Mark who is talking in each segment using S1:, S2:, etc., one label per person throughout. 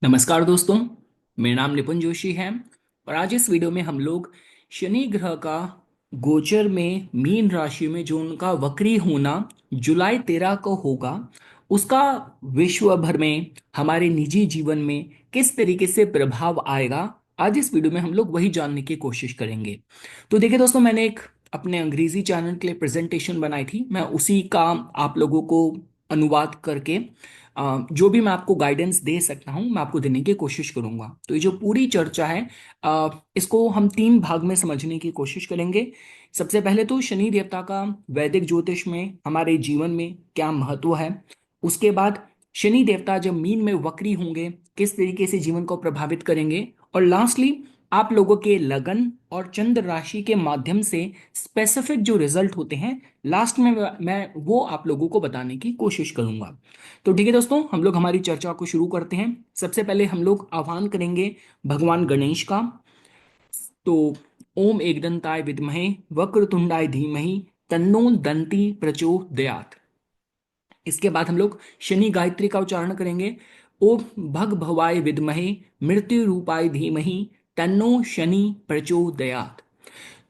S1: नमस्कार दोस्तों। मेरा नाम निपुण जोशी है और आज इस वीडियो में हम लोग शनि ग्रह का गोचर में मीन राशि में जो उनका वक्री होना जुलाई 13 को होगा, उसका विश्व भर में हमारे निजी जीवन में किस तरीके से प्रभाव आएगा। आज इस वीडियो में हम लोग वही जानने की कोशिश करेंगे। तो देखिए दोस्तों, मैंने एक अपने अंग्रेजी चैनल के लिए प्रेजेंटेशन बनाई थी। मैं उसी का आप लोगों को अनुवाद करके जो भी मैं आपको गाइडेंस दे सकता हूं मैं आपको देने की कोशिश करूंगा। तो ये जो पूरी चर्चा है, इसको हम तीन भाग में समझने की कोशिश करेंगे। सबसे पहले तो शनि देवता का वैदिक ज्योतिष में हमारे जीवन में क्या महत्व है। उसके बाद शनि देवता जब मीन में वक्री होंगे किस तरीके से जीवन को प्रभावित करेंगे। और लास्टली आप लोगों के लगन और चंद्र राशि के माध्यम से स्पेसिफिक जो रिजल्ट होते हैं, लास्ट में मैं वो आप लोगों को बताने की कोशिश करूंगा। तो ठीक है दोस्तों, हम लोग हमारी चर्चा को शुरू करते हैं। सबसे पहले हम लोग आह्वान करेंगे भगवान गणेश का। तो ओम एकदंताय विद्महे वक्रतुंडाय धीमहि तन्नो दंती प्रचोदयात्। इसके बाद हम लोग शनि गायत्री का उच्चारण करेंगे। ओम भग भवाय विद्महे मृत्यु रूपाय धीमहि तन्नो शनि प्रचोदयात्।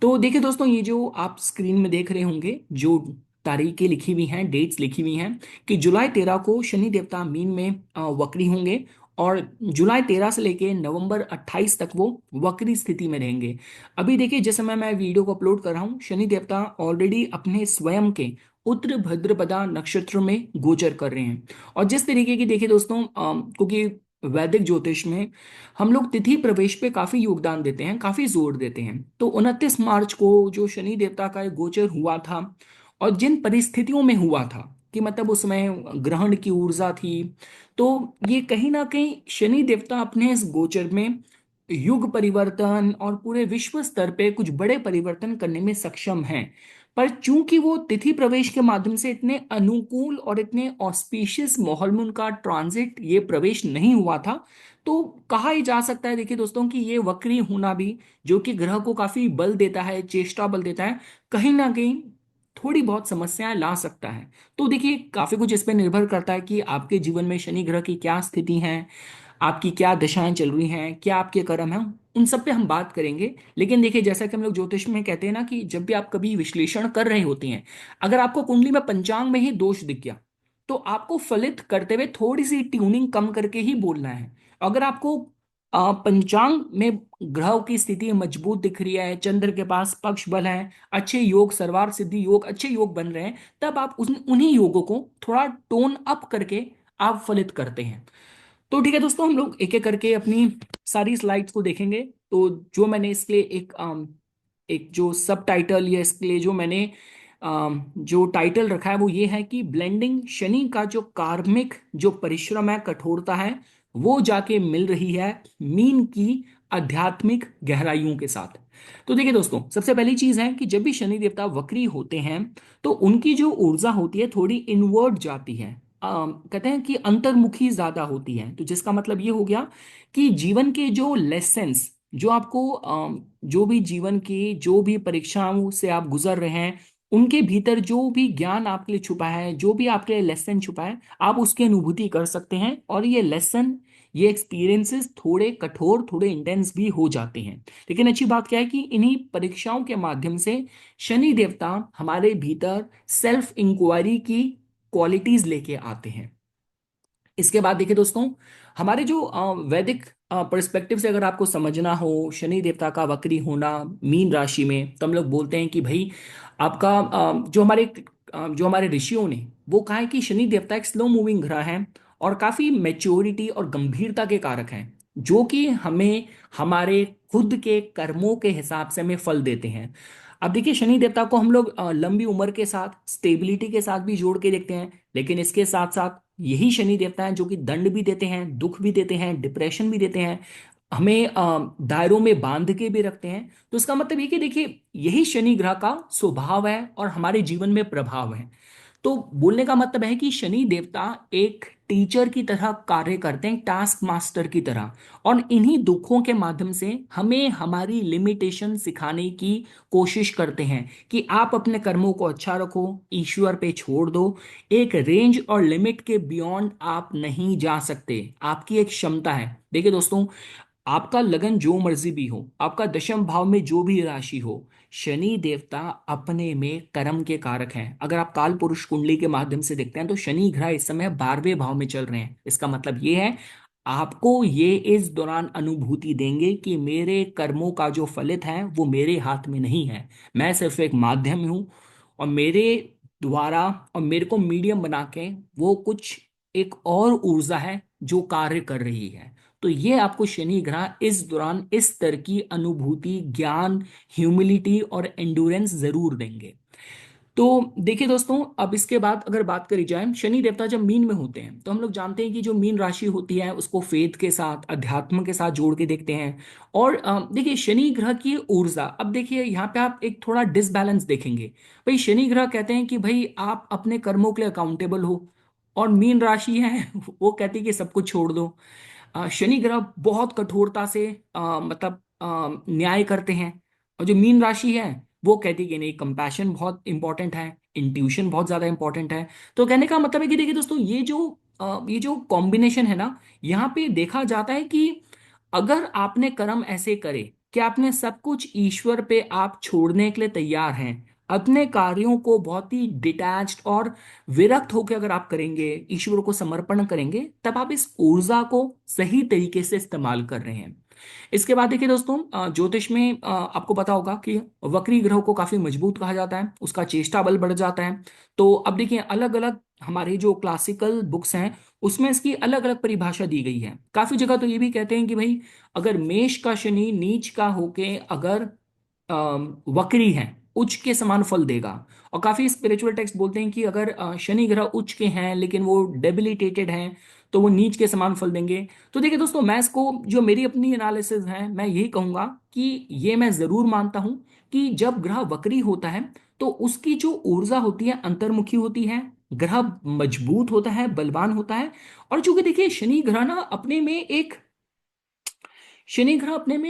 S1: तो देखिए दोस्तों, ये जो आप स्क्रीन में देख रहे होंगे, जो तारीखें लिखी हुई हैं, डेट्स लिखी हुई हैं कि जुलाई 13 को शनि देवता मीन में वक्री होंगे और जुलाई 13 से लेके नवंबर 28 तक वो वक्री स्थिति में रहेंगे। अभी देखिए, जिस समय मैं वीडियो को अपलोड कर रहा हूँ, शनि देवता ऑलरेडी अपने स्वयं के उत्तर भद्रपदा नक्षत्र में गोचर कर रहे हैं। और जिस तरीके की देखिए दोस्तों, क्योंकि वैदिक ज्योतिष में हम लोग तिथि प्रवेश पे काफी योगदान देते हैं, काफी जोर देते हैं। तो 29 मार्च को जो शनि देवता का एक गोचर हुआ था और जिन परिस्थितियों में हुआ था कि मतलब उसमें ग्रहण की ऊर्जा थी, तो ये कहीं ना कहीं शनि देवता अपने इस गोचर में युग परिवर्तन और पूरे विश्व स्तर पे कुछ बड़े परिवर्तन करने में सक्षम हैं। पर चूंकि वो तिथि प्रवेश के माध्यम से इतने अनुकूल और इतने ऑस्पिशियस माहौल में उनका ट्रांजिट ये प्रवेश नहीं हुआ था, तो कहा ही जा सकता है देखिए दोस्तों कि ये वक्री होना भी, जो कि ग्रह को काफी बल देता है, चेष्टा बल देता है, कहीं ना कहीं थोड़ी बहुत समस्याएं ला सकता है। तो देखिए, काफी कुछ इस पर निर्भर करता है कि आपके जीवन में शनि ग्रह की क्या स्थिति है, आपकी क्या दशाएं चल रही हैं, क्या आपके कर्म हैं, उन सब पे हम बात करेंगे। लेकिन देखिए, जैसा कि हम लोग ज्योतिष में कहते हैं ना कि जब भी आप कभी विश्लेषण कर रहे होते हैं, अगर आपको कुंडली में पंचांग में ही दोष दिख गया, तो आपको फलित करते हुए थोड़ी सी ट्यूनिंग कम करके ही बोलना है। अगर आपको पंचांग में ग्रह की स्थिति मजबूत दिख रही है, चंद्र के पास पक्ष बल है, अच्छे योग, सर्वार्थ सिद्धि योग, अच्छे योग बन रहे हैं, तब आप उन्हीं योगों को थोड़ा टोन अप करके आप फलित करते हैं। तो ठीक है दोस्तों, हम लोग एक एक करके अपनी सारी स्लाइड्स को देखेंगे। तो जो मैंने इसके लिए एक जो सब टाइटल या इसके लिए जो मैंने जो टाइटल रखा है वो ये है कि ब्लेंडिंग शनि का जो कार्मिक जो परिश्रम है, कठोरता है, वो जाके मिल रही है मीन की आध्यात्मिक गहराइयों के साथ। तो देखिए दोस्तों, सबसे पहली चीज है कि जब भी शनि देवता वक्री होते हैं तो उनकी जो ऊर्जा होती है थोड़ी इनवर्ट जाती है। कहते हैं कि अंतर्मुखी ज्यादा होती है। तो जिसका मतलब ये हो गया कि जीवन के जो लेसन्स, जो आपको जो भी जीवन की जो भी परीक्षाओं से आप गुजर रहे हैं, उनके भीतर जो भी ज्ञान आपके लिए छुपा है, जो भी आपके लिए लेसन छुपा है, आप उसकी अनुभूति कर सकते हैं। और ये लेसन, ये एक्सपीरियंसेस थोड़े कठोर, थोड़े इंटेंस भी हो जाते हैं। लेकिन अच्छी बात क्या है कि इन्हीं परीक्षाओं के माध्यम से शनि देवता हमारे भीतर सेल्फ इंक्वायरी की क्वालिटीज लेके आते हैं। इसके बाद देखिए दोस्तों, हमारे जो वैदिक पर्सपेक्टिव से अगर आपको समझना हो शनि देवता का वक्री होना मीन राशि में, तो हम लोग बोलते हैं कि भाई आपका जो हमारे ऋषियों ने वो कहा है कि शनि देवता एक स्लो मूविंग ग्रह है और काफी मैच्योरिटी और गंभीरता के कारक हैं, जो कि हमें हमारे खुद के कर्मों के हिसाब से हमें फल देते हैं। अब देखिए, शनि देवता को हम लोग लंबी उम्र के साथ, स्टेबिलिटी के साथ भी जोड़ के देखते हैं, लेकिन इसके साथ साथ यही शनि देवता है जो कि दंड भी देते हैं, दुख भी देते हैं, डिप्रेशन भी देते हैं, हमें दायरों में बांध के भी रखते हैं। तो इसका मतलब ये कि देखिए, यही शनि ग्रह का स्वभाव है और हमारे जीवन में प्रभाव है। तो बोलने का मतलब है कि शनि देवता एक टीचर की तरह कार्य करते हैं, टास्क मास्टर की तरह। और इन्हीं दुखों के माध्यम से हमें हमारी लिमिटेशन सिखाने की कोशिश करते हैं कि आप अपने कर्मों को अच्छा रखो, ईश्वर पे छोड़ दो। एक रेंज और लिमिट के बियॉन्ड आप नहीं जा सकते, आपकी एक क्षमता है। देखिए दोस्तों, आपका लगन जो मर्जी भी हो, आपका दशम भाव में जो भी राशि हो, शनि देवता अपने में कर्म के कारक हैं। अगर आप काल पुरुष कुंडली के माध्यम से देखते हैं तो शनि ग्रह इस समय 12वें भाव में चल रहे हैं। इसका मतलब ये है, आपको ये इस दौरान अनुभूति देंगे कि मेरे कर्मों का जो फलित है वो मेरे हाथ में नहीं है, मैं सिर्फ एक माध्यम हूं। और मेरे द्वारा, और मेरे को मीडियम बना के वो कुछ एक और ऊर्जा है जो कार्य कर रही है। तो ये आपको शनि ग्रह इस दौरान इस तरह की अनुभूति, ज्ञान, ह्यूमिलिटी और एंडुरेंस जरूर देंगे। तो देखिए दोस्तों, अब इसके बाद अगर बात करी जाए, शनि देवता जब मीन में होते हैं तो हम लोग जानते हैं कि जो मीन राशि होती है उसको फेथ के साथ, अध्यात्म के साथ जोड़ के देखते हैं। और देखिए शनि ग्रह की ऊर्जा, अब देखिए यहाँ पे आप एक थोड़ा डिसबैलेंस देखेंगे। भाई शनि ग्रह कहते हैं कि भाई आप अपने कर्मों के लिए अकाउंटेबल हो, और मीन राशि है वो कहती है कि सब कुछ छोड़ दो। शनि ग्रह बहुत कठोरता से मतलब न्याय करते हैं। और जो मीन राशि है वो कहती है कि नहीं, कंपैशन बहुत इंपॉर्टेंट है, इंट्यूशन बहुत ज्यादा इंपॉर्टेंट है। तो कहने का मतलब है कि देखिए दोस्तों, ये जो कॉम्बिनेशन है ना, यहाँ पे देखा जाता है कि अगर आपने कर्म ऐसे करे कि आपने सब कुछ ईश्वर पे आप छोड़ने के लिए तैयार हैं, अपने कार्यों को बहुत ही डिटैच्ड और विरक्त होकर अगर आप करेंगे, ईश्वर को समर्पण करेंगे, तब आप इस ऊर्जा को सही तरीके से इस्तेमाल कर रहे हैं। इसके बाद देखिए दोस्तों, ज्योतिष में आपको पता होगा कि वक्री ग्रह को काफी मजबूत कहा जाता है, उसका चेष्टा बल बढ़ जाता है। तो अब देखिए, अलग अलग हमारी जो क्लासिकल बुक्स हैं उसमें इसकी अलग अलग परिभाषा दी गई है। काफी जगह तो ये भी कहते हैं कि भाई, अगर मेष का शनि नीच का होके अगर वक्री है, उच्च के समान फल देगा। और काफी स्पिरिचुअल टेक्स्ट बोलते हैं कि अगर शनि ग्रह उच्च के हैं लेकिन वो डेबिलिटेटेड हैं, तो वो नीच के समान फल देंगे। तो देखिए दोस्तों, मैं इसको, जो मेरी अपनी एनालिसिस है, मैं यही कहूंगा कि ये मैं जरूर मानता हूं कि जब ग्रह वक्री होता है तो उसकी जो ऊर्जा होती है अंतर्मुखी होती है, ग्रह मजबूत होता है, बलवान होता है। और चूंकि देखिए शनि ग्रह अपने में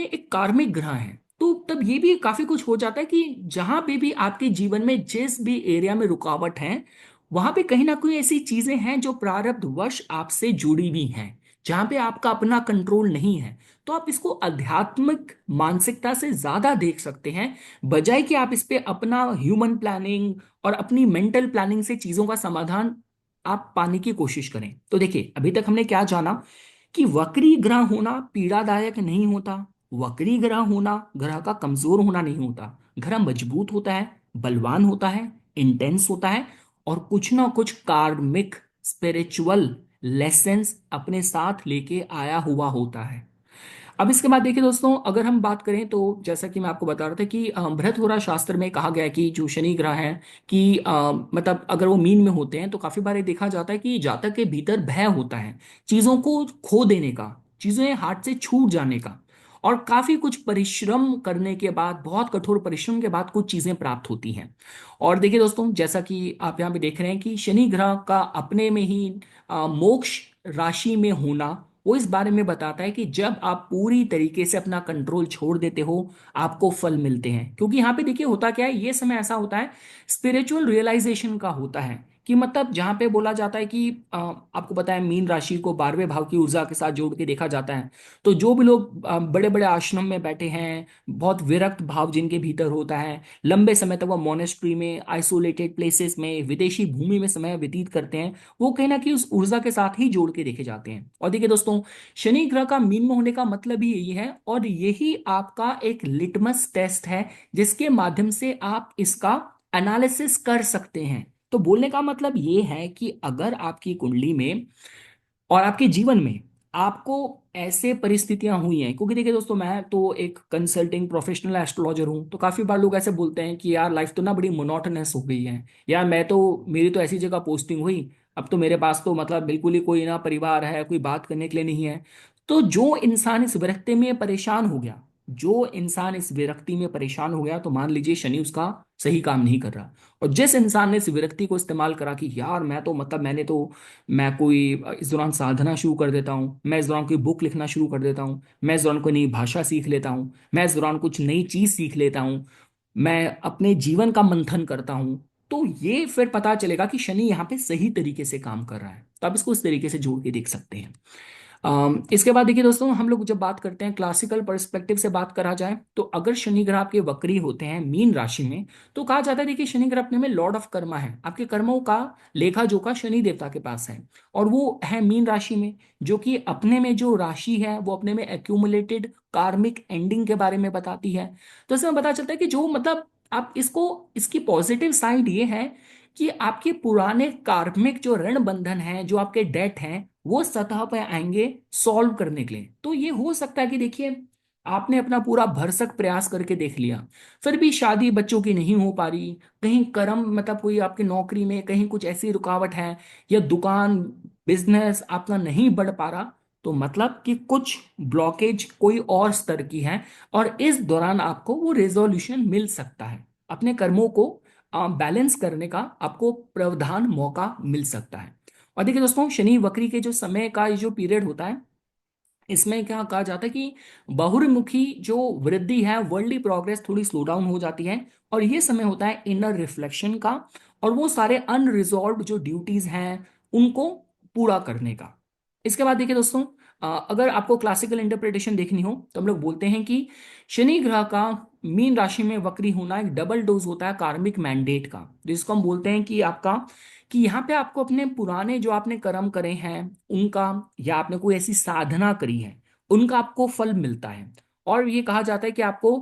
S1: एक कार्मिक ग्रह है, तो तब ये भी काफी कुछ हो जाता है कि जहां पे भी आपके जीवन में जिस भी एरिया में रुकावट है, वहां पे कहीं ना कोई ऐसी चीजें हैं जो प्रारब्धवश आपसे जुड़ी हुई हैं, जहां पे आपका अपना कंट्रोल नहीं है। तो आप इसको आध्यात्मिक मानसिकता से ज्यादा देख सकते हैं, बजाय कि आप इस पे अपना ह्यूमन प्लानिंग और अपनी मेंटल प्लानिंग से चीजों का समाधान आप पाने की कोशिश करें। तो देखिए, अभी तक हमने क्या जाना कि वक्री ग्रह होना पीड़ादायक नहीं होता, वक्री ग्रह होना ग्रह का कमजोर होना नहीं होता। ग्रह मजबूत होता है, बलवान होता है, इंटेंस होता है, और कुछ ना कुछ कार्मिक स्पिरिचुअल लेसन्स अपने साथ लेके आया हुआ होता है। अब इसके बाद देखिए दोस्तों, अगर हम बात करें तो जैसा कि मैं आपको बता रहा था कि बृहत्होरा शास्त्र में कहा गया है कि जो शनि ग्रह है कि मतलब अगर वो मीन में होते हैं तो काफी बार ये देखा जाता है कि जातक के भीतर भय होता है, चीजों को खो देने का, चीजें हाथ से छूट जाने का। और काफी कुछ परिश्रम करने के बाद, बहुत कठोर परिश्रम के बाद कुछ चीजें प्राप्त होती हैं। और देखिए दोस्तों, जैसा कि आप यहाँ पे देख रहे हैं कि शनि ग्रह का अपने में ही मोक्ष राशि में होना, वो इस बारे में बताता है कि जब आप पूरी तरीके से अपना कंट्रोल छोड़ देते हो, आपको फल मिलते हैं। क्योंकि यहाँ पे देखिए होता क्या है, ये समय ऐसा होता है स्पिरिचुअल रियलाइजेशन का होता है, कि मतलब जहाँ पे बोला जाता है कि आपको पता है मीन राशि को 12वें भाव की ऊर्जा के साथ जोड़ के देखा जाता है। तो जो भी लोग बड़े बड़े आश्रम में बैठे हैं, बहुत विरक्त भाव जिनके भीतर होता है, लंबे समय तक वो मोनेस्ट्री में, आइसोलेटेड प्लेसेस में, विदेशी भूमि में समय व्यतीत करते हैं, वो कहीं ना कहीं उस ऊर्जा के साथ ही जोड़ के देखे जाते हैं। और देखिए दोस्तों, शनि ग्रह का मीन में होने का मतलब ही यही है, और यही आपका एक लिटमस टेस्ट है जिसके माध्यम से आप इसका एनालिसिस कर सकते हैं। तो बोलने का मतलब ये है कि अगर आपकी कुंडली में और आपके जीवन में आपको ऐसे परिस्थितियां हुई हैं, क्योंकि देखिए दोस्तों, मैं तो एक कंसल्टिंग प्रोफेशनल एस्ट्रोलॉजर हूं, तो काफी बार लोग ऐसे बोलते हैं कि यार लाइफ तो ना बड़ी मोनोटोनस हो गई है, यार मैं तो, मेरी तो ऐसी जगह पोस्टिंग हुई, अब तो मेरे पास तो मतलब बिल्कुल ही कोई ना परिवार है, कोई बात करने के लिए नहीं है। तो जो इंसान इस विरक्ति में परेशान हो गया, जो इंसान इस विरक्ति में परेशान हो गया तो मान लीजिए शनि उसका सही काम नहीं कर रहा। और जिस इंसान ने इस विरक्ति को इस्तेमाल करा कि यार मैं तो मतलब मैं कोई इस दौरान साधना शुरू कर देता हूँ, मैं इस दौरान कोई बुक लिखना शुरू कर देता हूँ, मैं इस दौरान कोई नई भाषा सीख लेता हूँ, मैं इस दौरान कुछ नई चीज सीख लेता हूँ, मैं अपने जीवन का मंथन करता हूँ, तो ये फिर पता चलेगा कि शनि यहाँ पे सही तरीके से काम कर रहा है। तो आप इसको इस तरीके से जोड़ के देख सकते हैं। इसके बाद देखिए दोस्तों, हम लोग जब बात करते हैं क्लासिकल पर्सपेक्टिव से बात करा जाए, तो अगर शनि ग्रह आपके वक्री होते हैं मीन राशि में, तो कहा जाता है देखिए शनि ग्रह अपने में लॉर्ड ऑफ कर्मा है, आपके कर्मों का लेखा जोखा शनि देवता के पास है, और वो है मीन राशि में, जो कि अपने में जो राशि है वो अपने में एक्यूमुलेटेड कार्मिक एंडिंग के बारे में बताती है। तो इसमें पता चलता है कि जो मतलब आप इसको, इसकी पॉजिटिव साइड ये है कि आपके पुराने कार्मिक जो ऋण बंधन है, जो आपके डेट हैं, वो सतह पर आएंगे सॉल्व करने के लिए। तो ये हो सकता है कि देखिए आपने अपना पूरा भरसक प्रयास करके देख लिया, फिर भी शादी बच्चों की नहीं हो पा रही, कहीं कर्म मतलब कोई आपकी नौकरी में कहीं कुछ ऐसी रुकावट है, या दुकान बिजनेस आपका नहीं बढ़ पा रहा, तो मतलब कि कुछ ब्लॉकेज कोई और स्तर की है, और इस दौरान आपको वो रेजोल्यूशन मिल सकता है, अपने कर्मों को बैलेंस करने का आपको प्रावधान मौका मिल सकता है। और देखिए दोस्तों, शनि वक्री के जो समय का ये जो पीरियड होता है, इसमें क्या कहा जाता है कि बहुर्मुखी जो वृद्धि है, वर्ल्डली प्रोग्रेस थोड़ी स्लो डाउन हो जाती है, और ये समय होता है इनर रिफ्लेक्शन का, और वो सारे अनरिजॉल्व जो ड्यूटीज हैं उनको पूरा करने का। इसके बाद देखिए दोस्तों, अगर आपको क्लासिकल इंटरप्रिटेशन देखनी हो तो हम लोग बोलते हैं कि शनि ग्रह का मीन राशि में वक्री होना एक डबल डोज होता है कार्मिक मैंडेट का, जिसको हम बोलते हैं कि आपका, कि यहाँ पे आपको अपने पुराने जो आपने कर्म करे हैं उनका, या आपने कोई ऐसी साधना करी है, उनका आपको फल मिलता है। और ये कहा जाता है कि आपको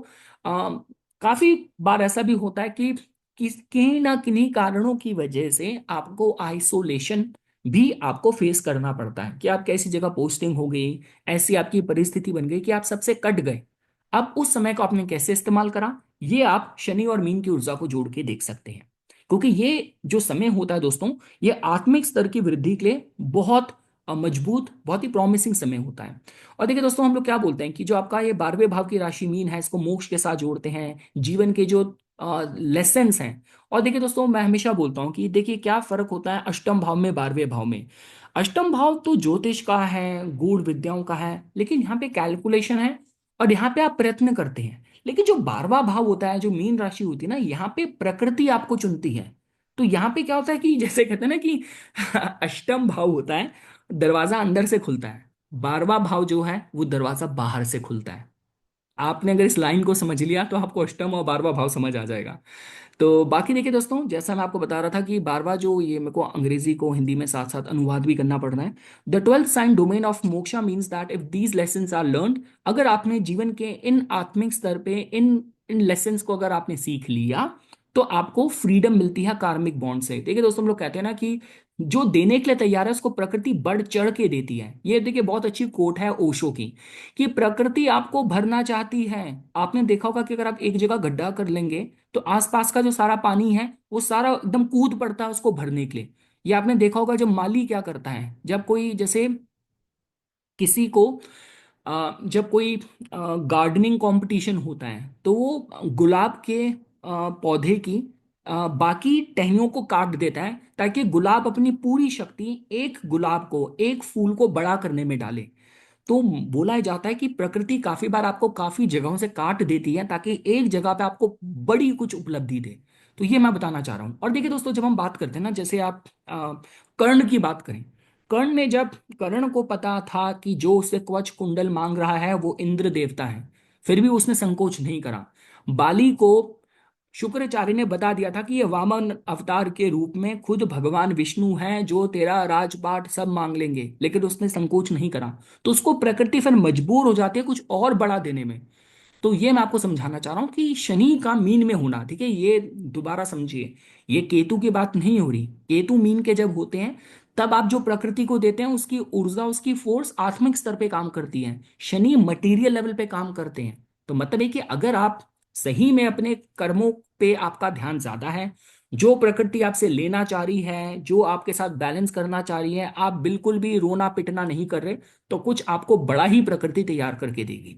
S1: काफी बार ऐसा भी होता है कि कहीं ना किन्हीं कारणों की वजह से आपको आइसोलेशन भी आपको फेस करना पड़ता है, कि आप कैसी जगह पोस्टिंग हो गई, ऐसी आपकी परिस्थिति बन गई कि आप सबसे कट गए। अब उस समय को आपने कैसे इस्तेमाल करा, ये आप शनि और मीन की ऊर्जा को जोड़ के देख सकते हैं। क्योंकि ये जो समय होता है दोस्तों, ये आत्मिक स्तर की वृद्धि के लिए बहुत मजबूत, बहुत ही प्रॉमिसिंग समय होता है। और देखिए दोस्तों, हम लोग क्या बोलते हैं कि जो आपका ये 12वें भाव की राशि मीन है, इसको मोक्ष के साथ जोड़ते हैं, जीवन के जो लेसन्स हैं। और देखिए दोस्तों, मैं हमेशा बोलता हूँ कि देखिए क्या फर्क होता है अष्टम भाव में 12वें भाव में। अष्टम भाव तो ज्योतिष का है, गूढ़ विद्याओं का है, लेकिन यहाँ पे कैलकुलेशन है, और यहाँ पे आप प्रयत्न करते हैं। लेकिन जो 12वां भाव होता है, जो मीन राशि होती है ना, यहाँ पे प्रकृति आपको चुनती है। तो यहाँ पे क्या होता है कि जैसे कहते हैं ना कि अष्टम भाव होता है, दरवाजा अंदर से खुलता है, 12वां भाव जो है वो दरवाजा बाहर से खुलता है। आपने अगर इस लाइन को समझ लिया तो आपको अष्टम और 12वां भाव समझ आ जाएगा। तो बाकी देखिए दोस्तों, जैसा मैं आपको बता रहा था कि 12वां जो, ये मेरे को अंग्रेजी को हिंदी में साथ साथ अनुवाद भी करना पड़ रहा है। The 12th sign domain of moksha means that if these lessons are learned, अगर आपने जीवन के इन आत्मिक स्तर पे इन इन लेसन्स को अगर आपने सीख लिया, तो आपको फ्रीडम मिलती है कार्मिक बॉन्ड से। देखिए दोस्तों, हम लोग कहते हैं ना कि जो देने के लिए तैयार है उसको प्रकृति बढ़ चढ़ के देती है। ये देखिए बहुत अच्छी कोट है ओशो की, कि प्रकृति आपको भरना चाहती है। आपने देखा होगा कि अगर आप एक जगह गड्ढा कर लेंगे, तो आसपास का जो सारा पानी है वो सारा एकदम कूद पड़ता है उसको भरने के लिए। या आपने देखा होगा जब माली क्या करता है, जब कोई जैसे किसी को जब कोई गार्डनिंग कंपटीशन होता है, तो वो गुलाब के पौधे की बाकी टहनियों को काट देता है, ताकि गुलाब अपनी पूरी शक्ति एक गुलाब को, एक फूल को बड़ा करने में डाले। तो बोला जाता है कि प्रकृति काफी बार आपको काफी जगहों से काट देती है, ताकि एक जगह पे आपको बड़ी कुछ उपलब्धि दे। तो ये मैं बताना चाह रहा हूं। और देखिए दोस्तों, जब हम बात करते हैं ना, जैसे आप कर्ण की बात करें, कर्ण ने जब, कर्ण को पता था कि जो उसे कवच कुंडल मांग रहा है वो इंद्र देवता है, फिर भी उसने संकोच नहीं करा। बाली को शुक्राचार्य ने बता दिया था कि ये वामन अवतार के रूप में खुद भगवान विष्णु हैं, जो तेरा राजपाट सब मांग लेंगे, लेकिन उसने संकोच नहीं करा। तो उसको प्रकृति फिर मजबूर हो जाती है कुछ और बड़ा देने में। तो ये मैं आपको समझाना चाह रहा हूं कि शनि का मीन में होना, ठीक है, ये दोबारा समझिए, ये केतु की बात नहीं हो रही। केतु मीन के जब होते हैं, तब आप जो प्रकृति को देते हैं उसकी ऊर्जा, उसकी फोर्स आत्मिक स्तर पे काम करती है, शनि मटेरियल लेवल पे काम करते हैं। तो मतलब है कि अगर आप सही में अपने कर्मों पे आपका ध्यान ज्यादा है, जो प्रकृति आपसे लेना चाह रही है, जो आपके साथ बैलेंस करना चाह रही है, आप बिल्कुल भी रोना पिटना नहीं कर रहे, तो कुछ आपको बड़ा ही प्रकृति तैयार करके देगी।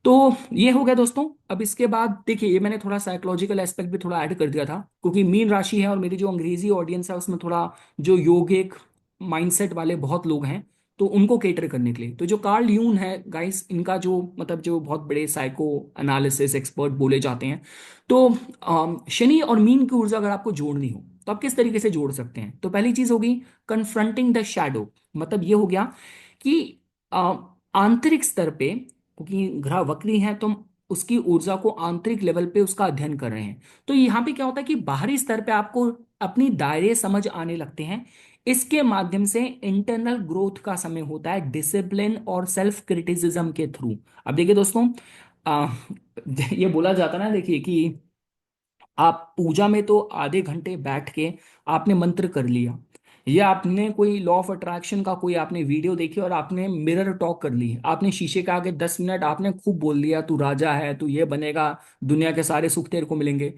S1: तो ये हो गया दोस्तों। अब इसके बाद देखिए, ये मैंने थोड़ा साइकोलॉजिकल एस्पेक्ट भी थोड़ा ऐड कर दिया था, क्योंकि मीन राशि है और मेरी जो अंग्रेजी ऑडियंस है उसमें थोड़ा जो योगिक माइंडसेट वाले बहुत लोग हैं, तो उनको केटर करने के लिए तो जो कार्ल यून है गाइस, इनका जो मतलब जो बहुत बड़े साइको एनालिसिस एक्सपर्ट बोले जाते हैं, तो शनि और मीन की ऊर्जा अगर आपको जोड़नी हो तो आप किस तरीके से जोड़ सकते हैं। तो पहली चीज होगी कन्फ्रंटिंग द शैडो। मतलब ये हो गया कि अ, आंतरिक स्तर पे, क्योंकि ग्रह वक्री है तो हम उसकी ऊर्जा को आंतरिक लेवल पे उसका अध्ययन कर रहे हैं। तो यहाँ पे क्या होता है कि बाहरी स्तर पे आपको अपनी दायरे समझ आने लगते हैं। इसके माध्यम से इंटरनल ग्रोथ का समय होता है डिसिप्लिन और सेल्फ क्रिटिसिज्म के थ्रू। अब देखिए दोस्तों, आ, ये बोला जाता है ना, देखिए कि आप पूजा में तो आधे घंटे बैठ के आपने मंत्र कर लिया, या आपने कोई लॉ ऑफ अट्रैक्शन का कोई आपने वीडियो देखी और आपने मिरर टॉक कर ली, आपने शीशे के आगे 10 मिनट आपने खूब बोल दिया तू राजा है, तू ये बनेगा, दुनिया के सारे सुख तेरे को मिलेंगे।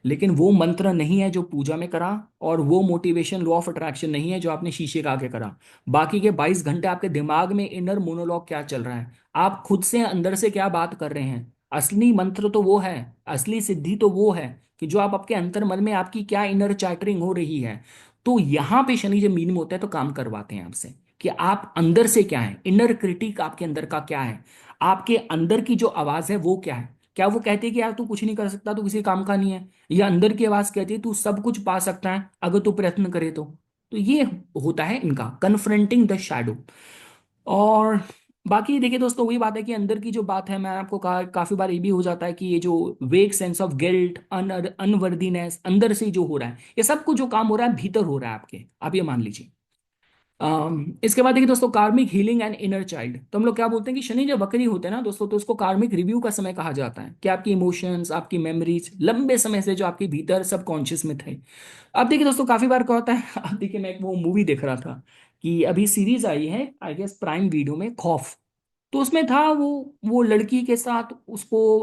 S1: लेकिन वो मंत्र नहीं है जो पूजा में करा, और वो मोटिवेशन लॉ ऑफ अट्रैक्शन नहीं है जो आपने शीशे के आगे करा। बाकी के 22 घंटे आपके दिमाग में इनर मोनोलॉग क्या चल रहा है, आप खुद से अंदर से क्या बात कर रहे हैं। असली मंत्र तो वो है, असली सिद्धि तो वो है कि जो आप आपके अंतर मन में आपकी क्या इनर चैटरिंग हो रही है। तो यहां पे शनि जब मीन में होता है तो काम करवाते हैं आपसे कि आप अंदर से क्या है, इनर क्रिटिक आपके अंदर का क्या है, आपके अंदर की जो आवाज है वो क्या है। क्या वो कहते हैं कि यार तू कुछ नहीं कर सकता, तू किसी काम का नहीं है, या अंदर की आवाज कहती है तू सब कुछ पा सकता है अगर तू प्रयत्न करे तो ये होता है इनका कन्फ्रंटिंग द शैडो। और बाकी देखिए दोस्तों, वही बात है कि अंदर की जो बात है, मैं आपको कहा काफी बार ये भी हो जाता है कि ये जो वेग सेंस ऑफ गिल्ट अनवर्दीनेस अंदर से जो हो रहा है, ये सब कुछ जो काम हो रहा है भीतर हो रहा है आपके, आप ये मान लीजिए। इसके बाद देखिए दोस्तों, कार्मिक हीलिंग एंड इनर चाइल्ड। तो हम लोग क्या बोलते हैं कि शनि जब वक्री होते हैं ना दोस्तों, तो उसको कार्मिक रिव्यू का समय कहा जाता है, कि आपकी इमोशंस आपकी मेमोरीज लंबे समय से जो आपके भीतर सबकॉन्शियस में थे। अब देखिए दोस्तों, काफी बार क्या होता है अब देखिए, मैं एक वो मूवी देख रहा था कि अभी सीरीज आई है आई गेस प्राइम वीडियो में, खौफ। तो उसमें था वो लड़की के साथ उसको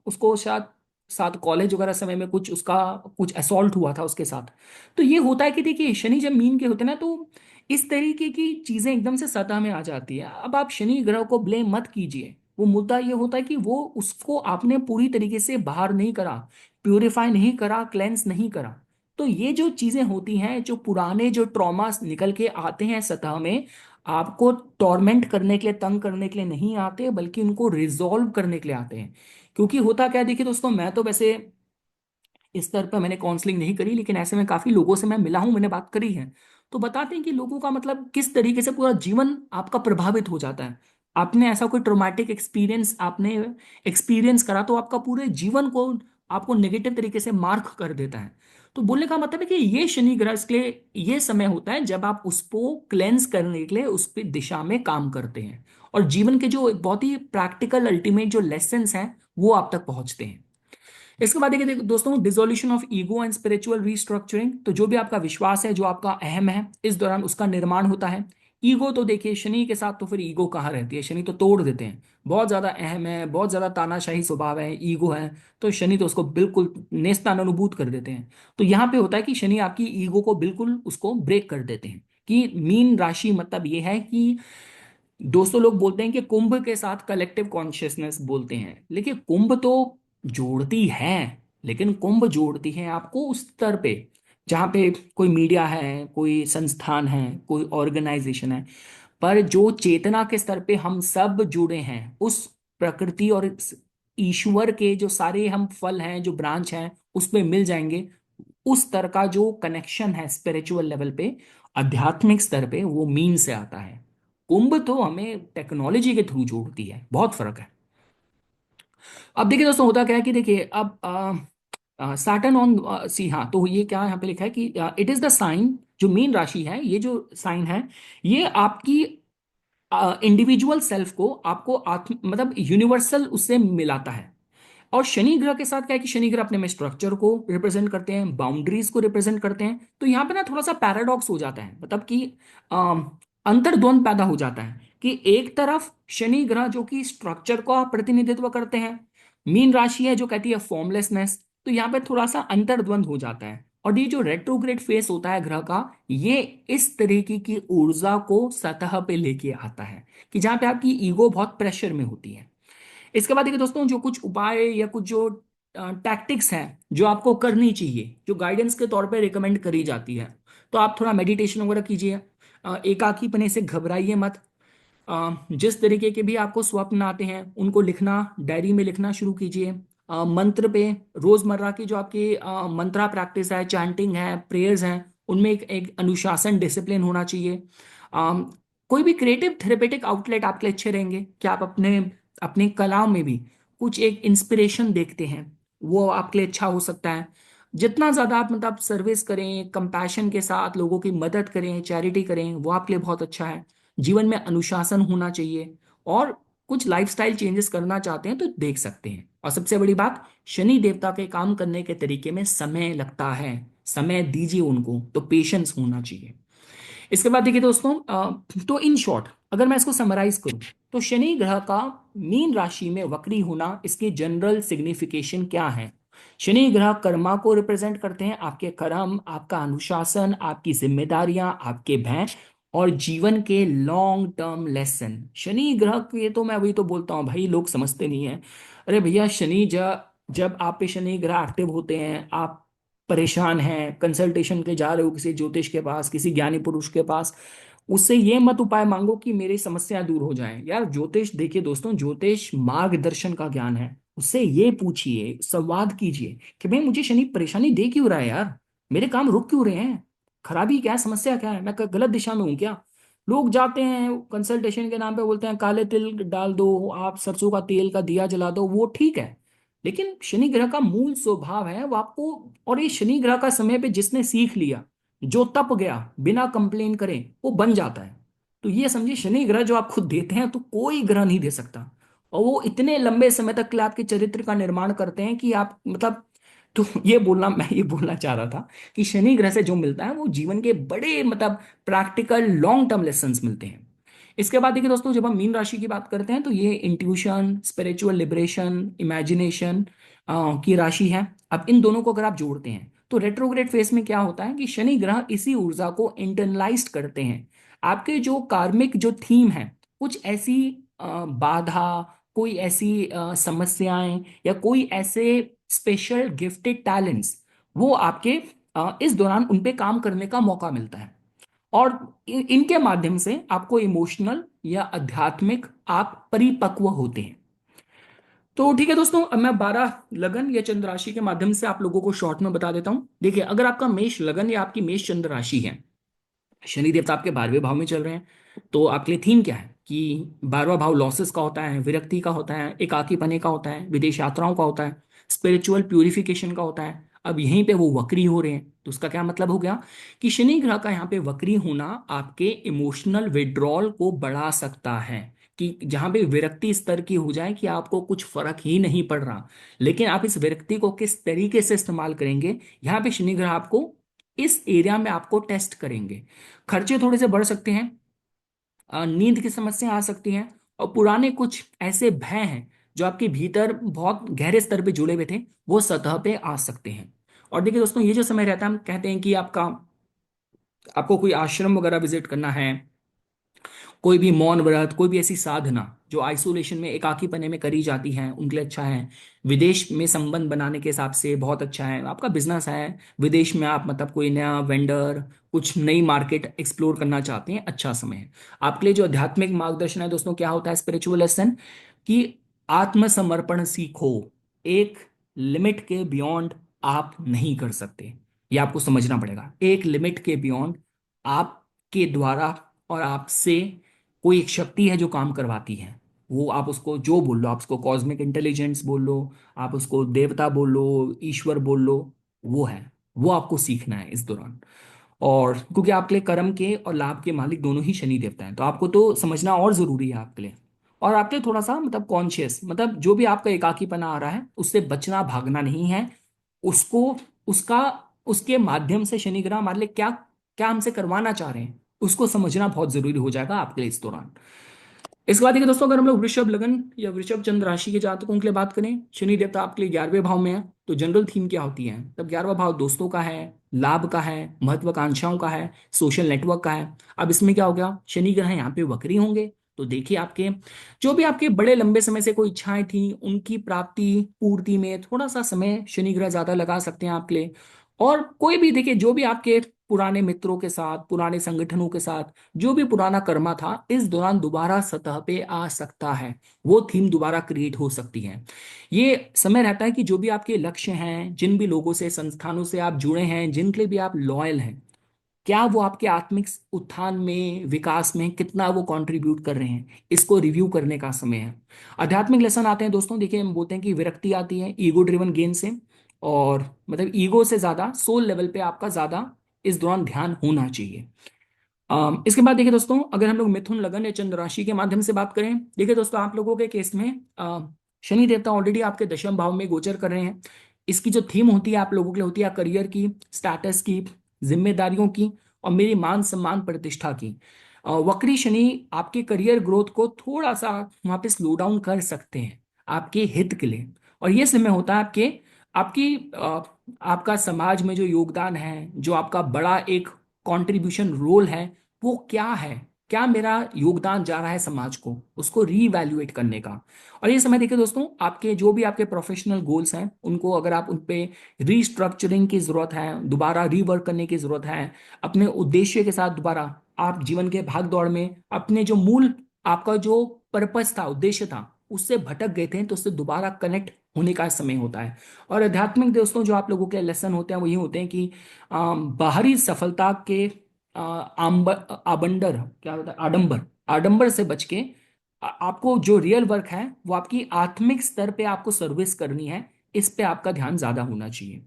S1: उसको शायद साथ कॉलेज वगैरह समय में कुछ उसका कुछ असॉल्ट हुआ था उसके साथ। तो ये होता है कि देखिए, शनि जब मीन के होते हैं ना, तो इस तरीके की चीजें एकदम से सतह में आ जाती है। अब आप शनि ग्रह को ब्लेम मत कीजिए, वो मुद्दा ये होता है कि वो उसको आपने पूरी तरीके से बाहर नहीं करा, प्यूरिफाई नहीं करा, क्लेंस नहीं करा। तो ये जो चीजें होती हैं, जो पुराने जो ट्रॉमास निकल के आते हैं सतह में, आपको टॉर्मेंट करने के लिए, तंग करने के लिए नहीं आते, बल्कि उनको रिजॉल्व करने के लिए आते हैं। क्योंकि होता क्या है, देखिए दोस्तों, मैं तो वैसे इस स्तर पर मैंने काउंसलिंग नहीं करी, लेकिन ऐसे में काफी लोगों से मैं मिला हूं, मैंने बात करी है। तो बताते हैं कि लोगों का मतलब किस तरीके से पूरा जीवन आपका प्रभावित हो जाता है। आपने ऐसा कोई ट्रोमैटिक एक्सपीरियंस आपने एक्सपीरियंस करा तो आपका पूरे जीवन को आपको नेगेटिव तरीके से मार्क कर देता है। तो बोलने का मतलब है कि ये शनि ग्रह के लिए ये समय होता है जब आप उसको क्लेंस करने के लिए उस पर दिशा में काम करते हैं, और जीवन के जो बहुत ही प्रैक्टिकल अल्टीमेट जो लेसन्स हैं वो आप तक पहुंचते हैं। इसके बाद देखिए दोस्तों, dissolution of ego and spiritual restructuring. तो जो भी आपका विश्वास है, जो आपका अहम है, इस दौरान उसका निर्माण होता है। ईगो तो देखिए शनि के साथ तो फिर ईगो कहाँ रहती है, शनि तो तोड़ देते हैं। बहुत ज्यादा अहम है, बहुत ज्यादा तानाशाही स्वभाव है, ईगो है, तो शनि तो उसको बिल्कुल नेस्तनानुभूत कर देते हैं। तो यहाँ पे होता है कि शनि आपकी ईगो को बिल्कुल उसको ब्रेक कर देते हैं। कि मीन राशि मतलब ये है कि दोस्तों लोग बोलते हैं कि कुंभ के साथ कलेक्टिव कॉन्शियसनेस बोलते हैं, लेकिन कुंभ तो जोड़ती है, लेकिन कुंभ जोड़ती है आपको उस स्तर पे जहाँ पे कोई मीडिया है, कोई संस्थान है, कोई ऑर्गेनाइजेशन है। पर जो चेतना के स्तर पे हम सब जुड़े हैं उस प्रकृति और इस ईश्वर के जो सारे हम फल हैं, जो ब्रांच हैं, उस पे मिल जाएंगे। उस स्तर का जो कनेक्शन है स्पिरिचुअल लेवल पे, आध्यात्मिक स्तर पे, वो मीन से आता है। कुंभ तो हमें टेक्नोलॉजी के थ्रू जोड़ती है, बहुत फर्क है। अब देखिए दोस्तों, होता क्या है कि देखिए अब सैटर्न ऑन सी, हाँ, तो ये क्या यहाँ पे लिखा है कि इट इज द साइन, जो मीन राशि है, ये जो साइन है, ये आपकी इंडिविजुअल सेल्फ को आपको आत्म मतलब यूनिवर्सल उससे मिलाता है। और शनि ग्रह के साथ क्या है कि शनि ग्रह अपने में स्ट्रक्चर को रिप्रेजेंट करते हैं, बाउंड्रीज को रिप्रेजेंट करते हैं। तो यहाँ पे ना थोड़ा सा पैराडॉक्स हो जाता है, मतलब कि अंतर्द्वंद पैदा हो जाता है कि एक तरफ शनि ग्रह जो कि स्ट्रक्चर का प्रतिनिधित्व करते हैं, मीन राशि है जो कहती है फॉर्मलेसनेस, तो यहाँ पे थोड़ा सा अंतर्द्वंद हो जाता है। और ये जो रेट्रोग्रेड फेस होता है ग्रह का, ये इस तरीके की ऊर्जा को सतह पे लेके आता है कि जहाँ पे आपकी ईगो बहुत प्रेशर में होती है। इसके बाद देखिए दोस्तों, जो कुछ उपाय या कुछ जो टैक्टिक्स हैं जो आपको करनी चाहिए, जो गाइडेंस के तौर पे रिकमेंड करी जाती है, तो आप थोड़ा मेडिटेशन वगैरह कीजिए। एकाकीपने से घबराइए मत। जिस तरीके के भी आपको स्वप्न आते हैं उनको लिखना, डायरी में लिखना शुरू कीजिए। मंत्र पे, रोजमर्रा की जो आपकी मंत्रा प्रैक्टिस है, चैंटिंग है, प्रेयर्स हैं, उनमें एक अनुशासन, डिसिप्लिन होना चाहिए। अम, कोई भी क्रिएटिव थेरेपेटिक आउटलेट आपके लिए अच्छे रहेंगे कि आप अपने अपने कला में भी कुछ एक इंस्पिरेशन देखते हैं, वो आपके लिए अच्छा हो सकता है। जितना ज़्यादा आप मतलब सर्विस करें, कंपैशन के साथ लोगों की मदद करें, चैरिटी करें, वो आपके लिए बहुत अच्छा है। जीवन में अनुशासन होना चाहिए। और कुछ लाइफस्टाइल चेंजेस करना चाहते हैं तो देख सकते हैं। और सबसे बड़ी बात, शनि देवता के काम करने के तरीके में समय लगता है, समय दीजिए उनको, तो पेशेंस होना चाहिए। इसके बाद देखिए दोस्तों, तो इन शॉर्ट अगर मैं इसको समराइज करूं, तो शनि ग्रह का मीन राशि में वक्री होना, इसकी जनरल सिग्निफिकेशन क्या है? शनि ग्रह कर्मा को रिप्रेजेंट करते हैं, आपके कर्म, आपका अनुशासन, आपकी जिम्मेदारियां, आपके भय और जीवन के लॉन्ग टर्म लेसन। शनि ग्रह के तो मैं वही तो बोलता हूँ भाई, लोग समझते नहीं है। अरे भैया, शनि जब जब आप पे शनि ग्रह एक्टिव होते हैं, आप परेशान हैं, कंसल्टेशन के जा रहे हो किसी ज्योतिष के पास, किसी ज्ञानी पुरुष के पास, उससे ये मत उपाय मांगो कि मेरी समस्या दूर हो जाए। यार ज्योतिष, देखिए दोस्तों, ज्योतिष मार्गदर्शन का ज्ञान है। उससे ये पूछिए, संवाद कीजिए कि भाई मुझे शनि परेशानी दे क्यों रहा है यार, मेरे काम रुक क्यों रहे हैं, खराबी क्या है, समस्या क्या है, मैं गलत दिशा में हूं क्या? लोग जाते हैं कंसल्टेशन के नाम पे, बोलते हैं काले तिल डाल दो, आप सरसों का तेल का दिया जला दो, वो ठीक है। लेकिन शनि ग्रह का मूल स्वभाव है वो आपको, और ये शनि ग्रह का समय पे जिसने सीख लिया, जो तप गया बिना कंप्लेन करे, वो बन जाता है। तो ये समझिए, शनि ग्रह जो आप खुद देते हैं तो कोई ग्रह नहीं दे सकता। और वो इतने लंबे समय तक के लिए आपके चरित्र का निर्माण करते हैं कि आप मतलब, तो ये बोलना चाह रहा था कि शनि ग्रह से जो मिलता है वो जीवन के बड़े मतलब प्रैक्टिकल लॉन्ग टर्म लेसन्स मिलते हैं। इसके बाद देखिए दोस्तों, जब हम मीन राशि की बात करते हैं तो ये इंट्यूशन, स्पिरिचुअल लिबरेशन, इमेजिनेशन की राशि है। अब इन दोनों को अगर आप जोड़ते हैं तो रेट्रोग्रेड फेस में क्या होता है कि शनि ग्रह इसी ऊर्जा को इंटरनलाइज करते हैं। आपके जो कार्मिक जो थीम है, कुछ ऐसी बाधा, कोई ऐसी समस्याएं या कोई ऐसे स्पेशल गिफ्टेड टैलेंट्स, वो आपके इस दौरान उन पे काम करने का मौका मिलता है। और इनके माध्यम से आपको इमोशनल या आध्यात्मिक आप परिपक्व होते हैं। तो ठीक है दोस्तों, अब मैं 12 लगन या चंद्र राशि के माध्यम से आप लोगों को शॉर्ट में बता देता हूं। देखिए, अगर आपका मेष लगन या आपकी मेष चंद्र राशि है, शनि देवता आपके 12वें भाव में चल रहे हैं, तो आपके लिए थीम क्या है कि 12वां भाव लॉसेस का होता है, विरक्ति का होता है, एकाकीपने का होता है, विदेश यात्राओं का होता है, स्पिरिचुअल प्यूरिफिकेशन का होता है। अब यहीं पे वो वक्री हो रहे हैं, तो उसका क्या मतलब हो गया कि शनि ग्रह का यहाँ पे वक्री होना आपके इमोशनल विड्रॉल को बढ़ा सकता है। कि जहां पे विरक्ति स्तर की हो जाए कि आपको कुछ फर्क ही नहीं पड़ रहा, लेकिन आप इस विरक्ति को किस तरीके से इस्तेमाल करेंगे, यहाँ पे शनि ग्रह आपको इस एरिया में आपको टेस्ट करेंगे। खर्चे थोड़े से बढ़ सकते हैं, नींद की समस्या आ सकती हैं, और पुराने कुछ ऐसे भय हैं जो आपके भीतर बहुत गहरे स्तर पे जुड़े हुए थे, वो सतह पे आ सकते हैं। और देखिए दोस्तों, ये जो समय रहता है, हम कहते हैं कि आपको कोई आश्रम वगैरह विजिट करना है, कोई भी मौन व्रत, कोई भी ऐसी साधना जो आइसोलेशन में, एकाकीपने में करी जाती है, उनके लिए अच्छा है। विदेश में संबंध बनाने के हिसाब से बहुत अच्छा है। आपका बिजनेस है, विदेश में आप मतलब कोई नया वेंडर, कुछ नई मार्केट एक्सप्लोर करना चाहते हैं, अच्छा समय है। आपके लिए जो आध्यात्मिक मार्गदर्शन है दोस्तों, क्या होता है स्पिरिचुअल लेसन, कि आत्मसमर्पण सीखो। एक लिमिट के बियॉन्ड आप नहीं कर सकते, ये आपको समझना पड़ेगा। एक लिमिट के बियॉन्ड आपके द्वारा और आपसे कोई एक शक्ति है जो काम करवाती है। वो आप उसको जो बोल लो, आप उसको कॉस्मिक इंटेलिजेंस बोल लो, आप उसको देवता बोल लो, ईश्वर बोल लो, वो है। वो आपको सीखना है इस दौरान। और क्योंकि आपके लिए कर्म के और लाभ के मालिक दोनों ही शनि देवता हैं, तो आपको तो समझना और जरूरी है आपके लिए। और आपके लिए थोड़ा सा मतलब कॉन्शियस, मतलब जो भी आपका एकाकीपना आ रहा है उससे बचना, भागना नहीं है। उसको, उसका, उसके माध्यम से शनि ग्रह हमारे लिए क्या क्या हमसे करवाना चाह रहे हैं, उसको समझना बहुत जरूरी हो जाएगा आपके लिए इस दौरान। इसके बाद देखिए दोस्तों, अगर हम लोग वृषभ लगन या वृषभ चंद्र राशि के जातकों के लिए बात करें, शनि देवता आपके लिए 11वें भाव में है, तो जनरल थीम क्या होती है? तब 11वां भाव दोस्तों का है, लाभ का है, महत्वाकांक्षाओं का है, सोशल नेटवर्क का है। अब इसमें क्या हो गया, शनि ग्रह यहाँ पे वक्री होंगे, तो देखिए आपके जो भी आपके बड़े लंबे समय से कोई इच्छाएं थी उनकी प्राप्ति पूर्ति में थोड़ा सा समय शनि ग्रह ज्यादा लगा सकते हैं आपके लिए। और कोई भी देखिए जो भी आपके पुराने मित्रों के साथ पुराने संगठनों के साथ जो भी पुराना कर्मा था इस दौरान दोबारा सतह पे आ सकता है। वो थीम दोबारा क्रिएट हो सकती है। ये समय रहता है कि जो भी आपके लक्ष्य हैं जिन भी लोगों से संस्थानों से आप जुड़े हैं जिनके लिए भी आप लॉयल हैं क्या वो आपके आत्मिक उत्थान में विकास में कितना वो कंट्रीब्यूट कर रहे हैं इसको रिव्यू करने का समय है। आध्यात्मिक लेसन आते हैं दोस्तों देखिए हम बोलते हैं कि विरक्ति आती है ईगो ड्रिवन गेन से। और मतलब ईगो से ज्यादा सोल लेवल पे आपका ज्यादा इस दौरान ध्यान होना चाहिए। इसके बाद देखिए दोस्तों अगर हम लोग मिथुन लगन या चंद्र राशि के माध्यम से बात करें देखिए दोस्तों आप लोगों के केस में शनि देवता ऑलरेडी आपके दशम भाव में गोचर कर रहे हैं। इसकी जो थीम होती है आप लोगों के लिए होती है करियर की स्टैटस की जिम्मेदारियों की और मेरी मान सम्मान प्रतिष्ठा की। वक्री शनि आपके करियर ग्रोथ को थोड़ा सा वहां पे स्लो डाउन कर सकते हैं आपके हित के लिए। और ये समय होता है आपके आपकी आपका समाज में जो योगदान है जो आपका बड़ा एक कंट्रीब्यूशन रोल है वो क्या है क्या मेरा योगदान जा रहा है समाज को उसको रीवैल्यूएट करने का। और ये समय देखिए दोस्तों आपके जो भी आपके प्रोफेशनल गोल्स हैं उनको अगर आप उन पे रीस्ट्रक्चरिंग की जरूरत है दोबारा रीवर्क करने की जरूरत है अपने उद्देश्य के साथ दोबारा आप जीवन के भाग दौड़ में अपने जो मूल आपका जो पर्पस था उद्देश्य था उससे भटक गए थे तो उससे दोबारा कनेक्ट होने का समय होता है। और आध्यात्मिक दोस्तों जो आप लोगों के लेसन होते हैं वो ये होते हैं कि बाहरी सफलता के आबंडर क्या होता है आडंबर आडंबर से बच के आपको जो रियल वर्क है वो आपकी आत्मिक स्तर पे आपको सर्विस करनी है। इस पे आपका ध्यान ज्यादा होना चाहिए।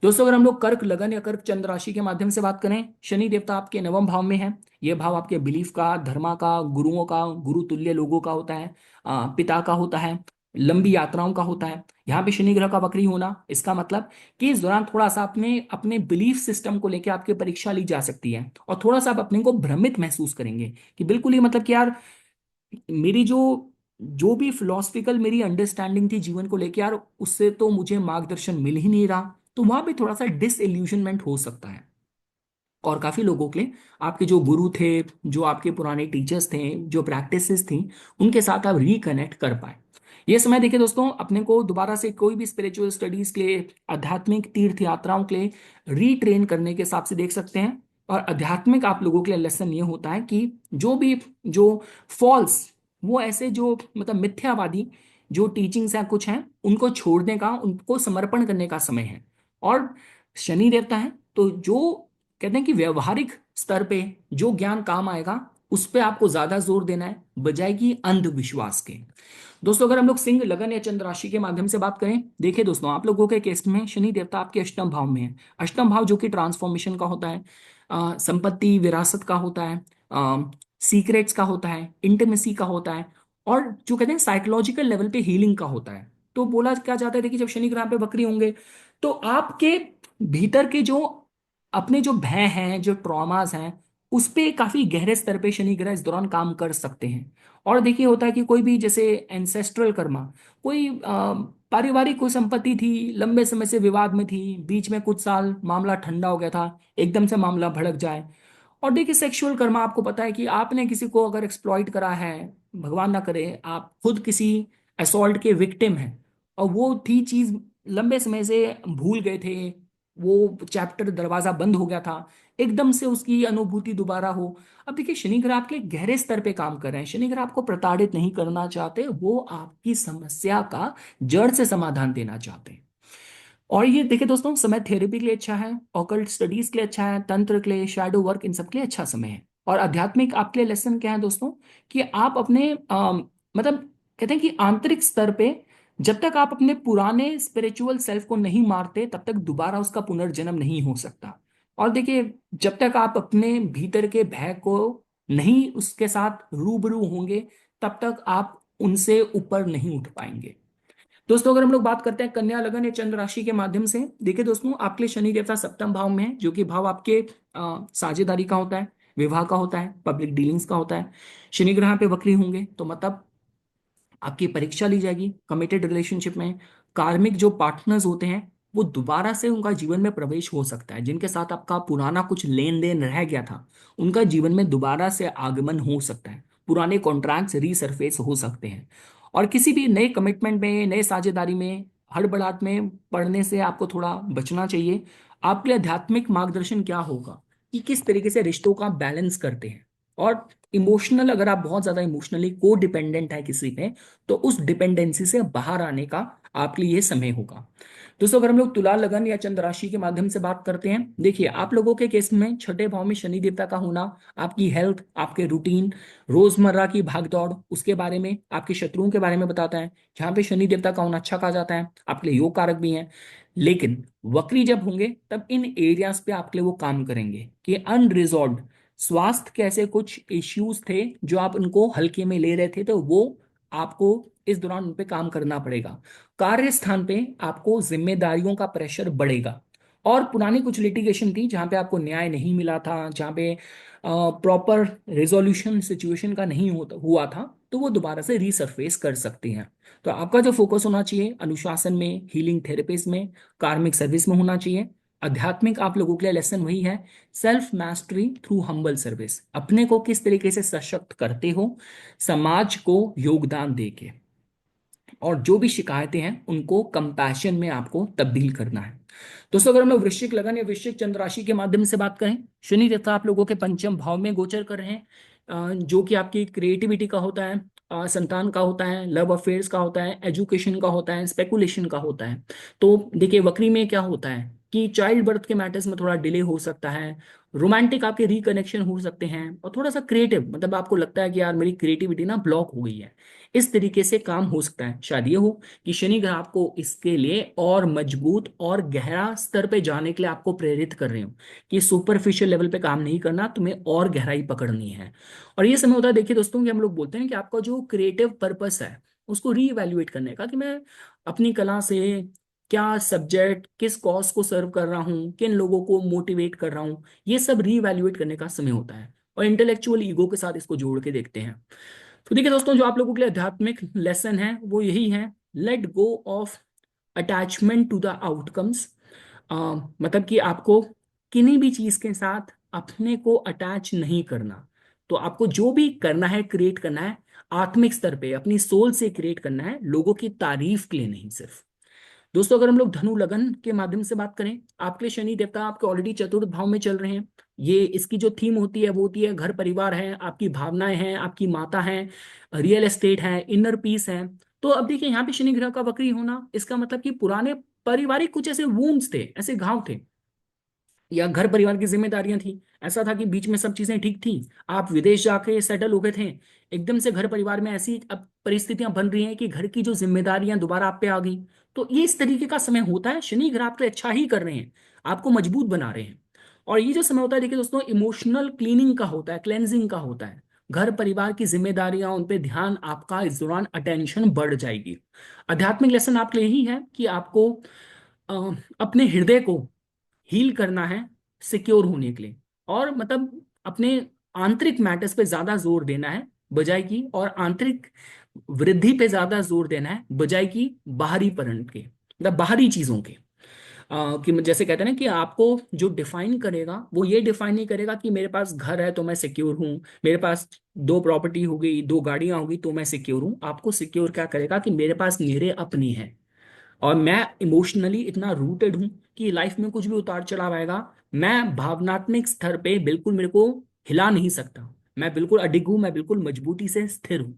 S1: दोस्तों अगर हम लोग कर्क लगन या कर्क चंद्र राशि के माध्यम से बात करें शनि देवता आपके नवम भाव में है। यह भाव आपके बिलीफ का धर्मा का गुरुओं का गुरु तुल्य लोगों का होता है पिता का होता है लंबी यात्राओं का होता है। यहाँ पे शनि ग्रह का वक्री होना इसका मतलब कि इस दौरान थोड़ा सा अपने अपने बिलीफ सिस्टम को लेकर आपकी परीक्षा ली जा सकती है और थोड़ा सा आप अपने को भ्रमित महसूस करेंगे कि बिल्कुल ही मतलब कि यार मेरी जो जो भी फिलोसफिकल मेरी अंडरस्टैंडिंग थी जीवन को लेकर यार उससे तो मुझे मार्गदर्शन मिल ही नहीं रहा। तो वहां पे थोड़ा सा डिसइल्यूशनमेंट हो सकता है। और काफी लोगों के लिए आपके जो गुरु थे जो आपके पुराने टीचर्स थे जो प्रैक्टिसेस थी उनके साथ आप रिकनेक्ट कर पाए। ये समय देखिए दोस्तों अपने को दोबारा से कोई भी स्पिरिचुअल स्टडीज के लिए आध्यात्मिक तीर्थ यात्राओं के लिए रीट्रेन करने के हिसाब से देख सकते हैं। और आध्यात्मिक आप लोगों के लिए लेसन ये होता है कि जो भी जो फॉल्स वो ऐसे जो मतलब मिथ्यावादी जो टीचिंग्स हैं कुछ हैं उनको छोड़ने का उनको समर्पण करने का समय है। और शनि देवता है तो जो कहते हैं कि व्यवहारिक स्तर पे जो ज्ञान काम आएगा उस पे आपको ज्यादा जोर देना है बजाय कि अंधविश्वास के। दोस्तों अगर हम लोग सिंह लगन या चंद्र राशि के माध्यम से बात करें देखिए दोस्तों आप लोगों के केस में शनि देवता आपके अष्टम भाव में है। अष्टम भाव जो कि ट्रांसफॉर्मेशन का होता है संपत्ति विरासत का होता है सीक्रेट्स का होता है इंटीमेसी का होता है और जो कहते हैं साइकोलॉजिकल लेवल पे हीलिंग का होता है। तो बोला क्या जाता है देखिए जब शनि ग्रह पे वक्री होंगे तो आपके भीतर के जो अपने जो भय हैं जो ट्रॉमास हैं उस पे काफी गहरे स्तर पे शनि ग्रह इस दौरान काम कर सकते हैं। और देखिए होता है कि कोई भी जैसे एंसेस्ट्रल कर्मा कोई पारिवारिक कोई संपत्ति थी लंबे समय से विवाद में थी बीच में कुछ साल मामला ठंडा हो गया था एकदम से मामला भड़क जाए। और देखिए सेक्सुअल कर्मा आपको पता है कि आपने किसी को अगर एक्सप्लॉइट करा है भगवान ना करे आप खुद किसी असॉल्ट के विक्टिम हैं और वो थी चीज लंबे समय से भूल गए थे वो चैप्टर दरवाजा बंद हो गया था एकदम से उसकी अनुभूति दोबारा हो। अब देखिए शनि ग्रह आपके गहरे स्तर पे काम कर रहे हैं शनि ग्रह आपको प्रताड़ित नहीं करना चाहते वो आपकी समस्या का जड़ से समाधान देना चाहते हैं। और ये देखिए दोस्तों समय थेरेपी के लिए अच्छा है ऑकल्ट स्टडीज के लिए अच्छा है तंत्र के लिए शैडो वर्क इन सब के लिए अच्छा समय है। और आध्यात्मिक आपके लिए लेसन क्या है दोस्तों कि आप अपने मतलब कहते हैं कि आंतरिक स्तर पे जब तक आप अपने पुराने स्पिरिचुअल सेल्फ को नहीं मारते तब तक दोबारा उसका पुनर्जन्म नहीं हो सकता। और देखिए जब तक आप अपने भीतर के भय को नहीं उसके साथ रूबरू होंगे तब तक आप उनसे ऊपर नहीं उठ पाएंगे। दोस्तों अगर हम लोग बात करते हैं कन्या लगन या चंद्र राशि के माध्यम से देखिए दोस्तों आपके लिए शनि देवता सप्तम भाव में है जो कि भाव आपके साझेदारी का होता है विवाह का होता है पब्लिक डीलिंग्स का होता है। शनि ग्रह पे वक्री होंगे तो मतलब आपकी परीक्षा ली जाएगी कमिटेड रिलेशनशिप में। कार्मिक जो पार्टनर्स होते हैं वो दोबारा से उनका जीवन में प्रवेश हो सकता है जिनके साथ आपका पुराना कुछ लेन देन रह गया था उनका जीवन में दोबारा से आगमन हो सकता है। पुराने कॉन्ट्रैक्ट्स रीसरफेस हो सकते हैं। और किसी भी नए कमिटमेंट में, नए साझेदारी में हड़बड़ाहट में पड़ने से आपको थोड़ा बचना चाहिए। आपके लिए आध्यात्मिक मार्गदर्शन क्या होगा कि किस तरीके से रिश्तों का बैलेंस करते हैं। और इमोशनल, अगर आप बहुत ज्यादा इमोशनली को डिपेंडेंट है किसी पे, तो उस डिपेंडेंसी से बाहर आने का आपके लिए ये समय होगा। दोस्तों, अगर हम लोग तुला लगन या चंद्र राशि के माध्यम से बात करते हैं, देखिए आप लोगों के केस में छठे भाव में शनि देवता का होना आपकी हेल्थ, आपके रूटीन, रोजमर्रा की भागदौड़, उसके बारे में, आपके शत्रुओं के बारे में बताता है। जहां पे शनि देवता का होना अच्छा कहा जाता है, आपके लिए योग कारक भी है। लेकिन वक्री जब होंगे तब इन एरियाज पे आपके लिए वो काम करेंगे कि अनरिजॉल्व स्वास्थ्य के ऐसे कुछ इश्यूज थे जो आप उनको हल्के में ले रहे थे, तो वो आपको इस दौरान उन पे काम करना पड़ेगा। कार्य स्थान पे आपको जिम्मेदारियों का प्रेशर बढ़ेगा। और पुरानी कुछ लिटिगेशन थी जहां पे आपको न्याय नहीं मिला था, जहां पे प्रॉपर रेजोल्यूशन सिचुएशन का नहीं होता हुआ था, तो वो दोबारा से रीसरफेस कर सकती हैं। तो आपका जो फोकस होना चाहिए अनुशासन में, हीलिंग थेरेपीज में, कार्मिक सर्विस में होना चाहिए। आध्यात्मिक आप लोगों के लिए लेसन वही है, self mastery through humble service. अपने को किस तरीके से सशक्त करते हो समाज को योगदान देके, और जो भी शिकायतें हैं उनको कंपैशन में आपको तब्दील करना है। दोस्तों, अगर हम लोग वृश्चिक लगन या वृश्चिक चंद्र राशि के माध्यम से बात करें, शनि देवता आप लोगों के पंचम भाव में गोचर कर रहे हैं, जो कि आपकी क्रिएटिविटी का होता है, संतान का होता है, लव अफेयर्स का होता है, एजुकेशन का होता है, स्पेकुलेशन का होता है। तो देखिए वक्री में क्या होता है कि चाइल्ड बर्थ के मैटर्स में थोड़ा डिले हो सकता है, रोमांटिक आपके रिकनेक्शन हो सकते हैं, और थोड़ा सा क्रिएटिव, मतलब आपको लगता है कि यार मेरी क्रिएटिविटी ना ब्लॉक हो गई है, इस तरीके से काम हो सकता है। शायद ये हो कि शनि ग्रह आपको इसके लिए और मजबूत और गहरा स्तर पे जाने के लिए आपको प्रेरित कर रहे हो कि सुपरफिशियल लेवल पे काम नहीं करना, तुम्हें और गहराई पकड़नी है। और ये समय होता है, देखिए दोस्तों, कि हम लोग बोलते हैं कि आपका जो क्रिएटिव पर्पस है उसको रीइवैल्यूएट करने का, कि मैं अपनी कला से क्या सब्जेक्ट, किस कॉज को सर्व कर रहा हूँ, किन लोगों को मोटिवेट कर रहा हूँ, ये सब रीइवैल्यूएट करने का समय होता है। और इंटेलेक्चुअल ईगो के साथ इसको जोड़ के देखते हैं। तो देखिए दोस्तों, जो आप लोगों के लिए आध्यात्मिक लेसन है वो यही है, let go of attachment to the outcomes. मतलब कि आपको किन्हीं भी चीज के साथ अपने को अटैच नहीं करना। तो आपको जो भी करना है, क्रिएट करना है, आत्मिक स्तर पे अपनी सोल से क्रिएट करना है, लोगों की तारीफ के लिए नहीं सिर्फ। दोस्तों, अगर हम लोग धनु लगन के माध्यम से बात करें, आपके लिए शनि देवता आपके ऑलरेडी चतुर्थ भाव में चल रहे हैं। ये इसकी जो थीम होती है वो होती है घर परिवार है, आपकी भावनाएं हैं, आपकी माता है, रियल एस्टेट है, इनर पीस है। तो अब देखिए यहाँ पे शनि ग्रह का वक्री होना, इसका मतलब कि पुराने पारिवारिक कुछ ऐसे वूंड्स थे, ऐसे घाव थे, या घर परिवार की जिम्मेदारियां थी। ऐसा था कि बीच में सब चीजें ठीक थी, आप विदेश जाके सेटल हो गए थे, एकदम से घर परिवार में ऐसी अब परिस्थितियां बन रही हैं कि घर की जो जिम्मेदारियां दोबारा आप पे आ गई। तो ये इस तरीके का समय होता है, शनि ग्रह आपके लिए अच्छा ही कर रहे हैं, आपको मजबूत बना रहे हैं। और ये जो समय होता है, देखिए दोस्तों, इमोशनल क्लीनिंग का होता है, क्लेंजिंग का होता है। घर परिवार की जिम्मेदारियां, उन पे ध्यान आपका इस दौरान अटेंशन बढ़ जाएगी। आध्यात्मिक लेसन आपके लिए यही है कि आपको अपने हृदय को हील करना है, सिक्योर होने के लिए, और मतलब अपने आंतरिक मैटर्स पे ज्यादा जोर देना है बजाय की, और आंतरिक वृद्धि पे ज्यादा जोर देना है बजाय की बाहरी परंट के, मतलब बाहरी चीजों के। कि जैसे कहते हैं ना कि आपको जो डिफाइन करेगा वो ये डिफाइन नहीं करेगा कि मेरे पास घर है तो मैं सिक्योर हूँ, मेरे पास दो प्रॉपर्टी हो गई, दो गाड़ियां हो गई तो मैं सिक्योर हूँ। आपको सिक्योर क्या करेगा कि मेरे पास मेरे अपनी है, और मैं इमोशनली इतना रूटेड हूं कि लाइफ में कुछ भी उतार चढ़ाव आएगा, मैं भावनात्मक स्तर पे बिल्कुल, मेरे को हिला नहीं सकता, मैं बिल्कुल अडिग हूं, मैं बिल्कुल मजबूती से स्थिर हूं।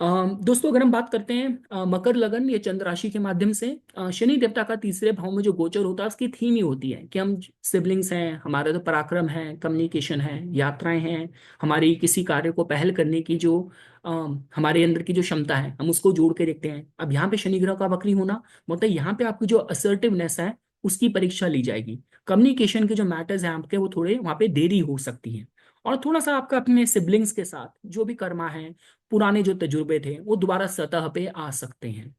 S1: दोस्तों, अगर हम बात करते हैं मकर लगन या चंद्र राशि के माध्यम से, शनि देवता का तीसरे भाव में जो गोचर होता है उसकी थीम ही होती है कि हम सिबलिंग्स हैं, हमारा तो पराक्रम है, कम्युनिकेशन है, यात्राएं हैं, हमारी किसी कार्य को पहल करने की जो अ, हमारे अंदर की जो क्षमता है, हम उसको जोड़ के देखते हैं। अब यहाँ पे शनि ग्रह का वक्री होना मतलब यहाँ पे आपकी जो असर्टिवनेस है उसकी परीक्षा ली जाएगी। कम्युनिकेशन के जो मैटर्स हैं आपके, वो थोड़े वहाँ पे देरी हो सकती है। और थोड़ा सा आपका अपने सिबलिंग्स के साथ जो भी कर्मा है, पुराने जो तजुर्बे थे, वो दोबारा सतह पे आ सकते हैं।